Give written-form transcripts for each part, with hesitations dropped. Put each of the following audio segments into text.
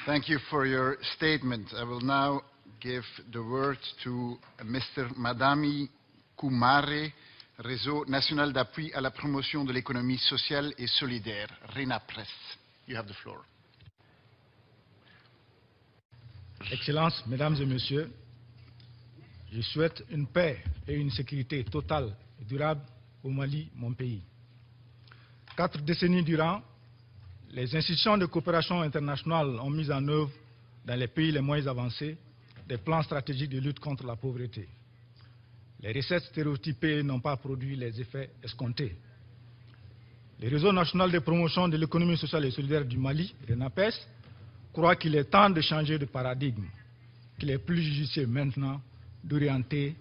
Thank you for your statement. I will now give the word to Mr. Madami Kumare, Réseau national d'appui à la promotion de l'économie sociale et solidaire, RENAPRES. You have the floor. Excellences, Mesdames et Messieurs, je souhaite une paix et une sécurité totale et durable au Mali, mon pays. 4 décennies durant, les institutions de coopération internationale ont mis en œuvre, dans les pays les moins avancés, des plans stratégiques de lutte contre la pauvreté. Les recettes stéréotypées n'ont pas produit les effets escomptés. Le Réseau national de promotion de l'économie sociale et solidaire du Mali, RENAPES, croit qu'il est temps de changer de paradigme, qu'il est plus judicieux maintenant d'orienter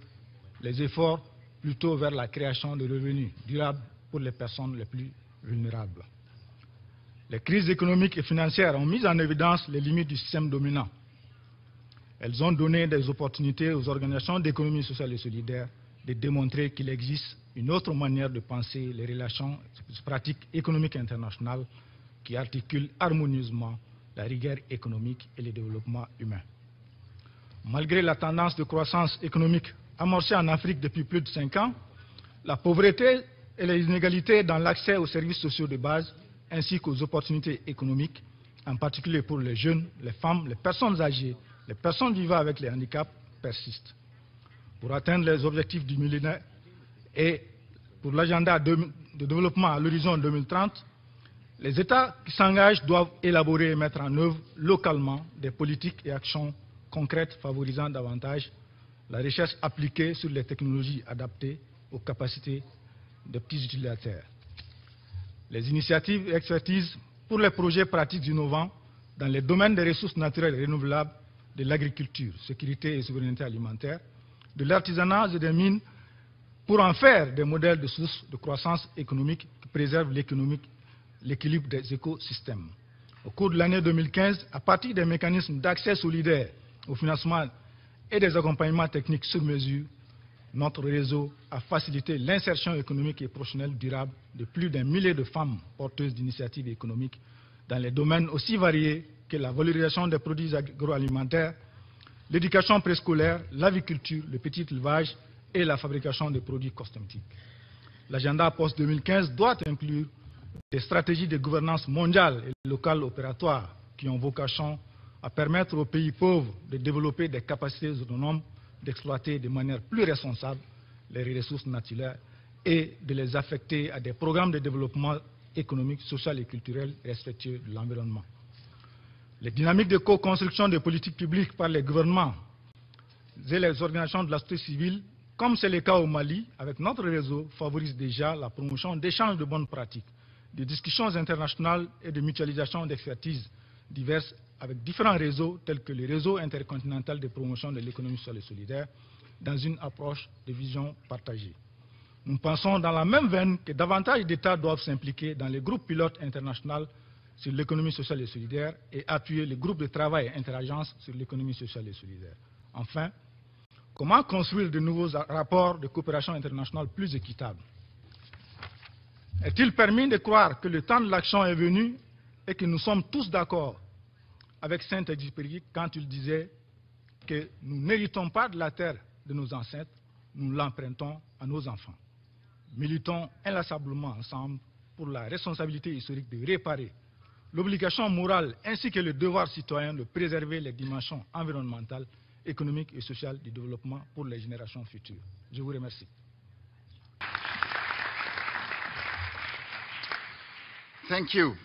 les efforts plutôt vers la création de revenus durables pour les personnes les plus vulnérables. Les crises économiques et financières ont mis en évidence les limites du système dominant. Elles ont donné des opportunités aux organisations d'économie sociale et solidaire de démontrer qu'il existe une autre manière de penser les relations pratiques économiques internationales qui articulent harmonieusement la rigueur économique et le développement humain. Malgré la tendance de croissance économique amorcée en Afrique depuis plus de 5 ans, la pauvreté et les inégalités dans l'accès aux services sociaux de base ainsi qu'aux opportunités économiques, en particulier pour les jeunes, les femmes, les personnes âgées, les personnes vivant avec les handicaps, persistent. Pour atteindre les objectifs du millénaire et pour l'agenda de développement à l'horizon 2030, les États qui s'engagent doivent élaborer et mettre en œuvre localement des politiques et actions concrètes favorisant davantage la recherche appliquée sur les technologies adaptées aux capacités des petits utilisateurs. Les initiatives et expertises pour les projets pratiques innovants dans les domaines des ressources naturelles et renouvelables, de l'agriculture, sécurité et souveraineté alimentaire, de l'artisanat et des mines, pour en faire des modèles de sources de croissance économique qui préservent l'équilibre des écosystèmes. Au cours de l'année 2015, à partir des mécanismes d'accès solidaire au financement et des accompagnements techniques sur mesure, notre réseau a facilité l'insertion économique et professionnelle durable de plus d'1 millier de femmes porteuses d'initiatives économiques dans les domaines aussi variés que la valorisation des produits agroalimentaires, l'éducation préscolaire, l'aviculture, le petit élevage et la fabrication de produits cosmétiques. L'agenda post-2015 doit inclure des stratégies de gouvernance mondiale et locale opératoires qui ont vocation à permettre aux pays pauvres de développer des capacités autonomes, d'exploiter de manière plus responsable les ressources naturelles et de les affecter à des programmes de développement économique, social et culturel respectueux de l'environnement. Les dynamiques de co-construction des politiques publiques par les gouvernements et les organisations de la société civile, comme c'est le cas au Mali, avec notre réseau, favorisent déjà la promotion d'échanges de bonnes pratiques, de discussions internationales et de mutualisation d'expertises diverses avec différents réseaux tels que le réseau intercontinental de promotion de l'économie sociale et solidaire dans une approche de vision partagée. Nous pensons dans la même veine que davantage d'États doivent s'impliquer dans les groupes pilotes internationaux sur l'économie sociale et solidaire et appuyer les groupes de travail interagences sur l'économie sociale et solidaire. Enfin, comment construire de nouveaux rapports de coopération internationale plus équitables? Est-il permis de croire que le temps de l'action est venu et que nous sommes tous d'accord avec Saint-Exupéry quand il disait que nous n'héritons pas de la terre de nos ancêtres, nous l'empruntons à nos enfants. Militons inlassablement ensemble pour la responsabilité historique de réparer, l'obligation morale ainsi que le devoir citoyen de préserver les dimensions environnementales, économiques et sociales du développement pour les générations futures. Je vous remercie. Thank you.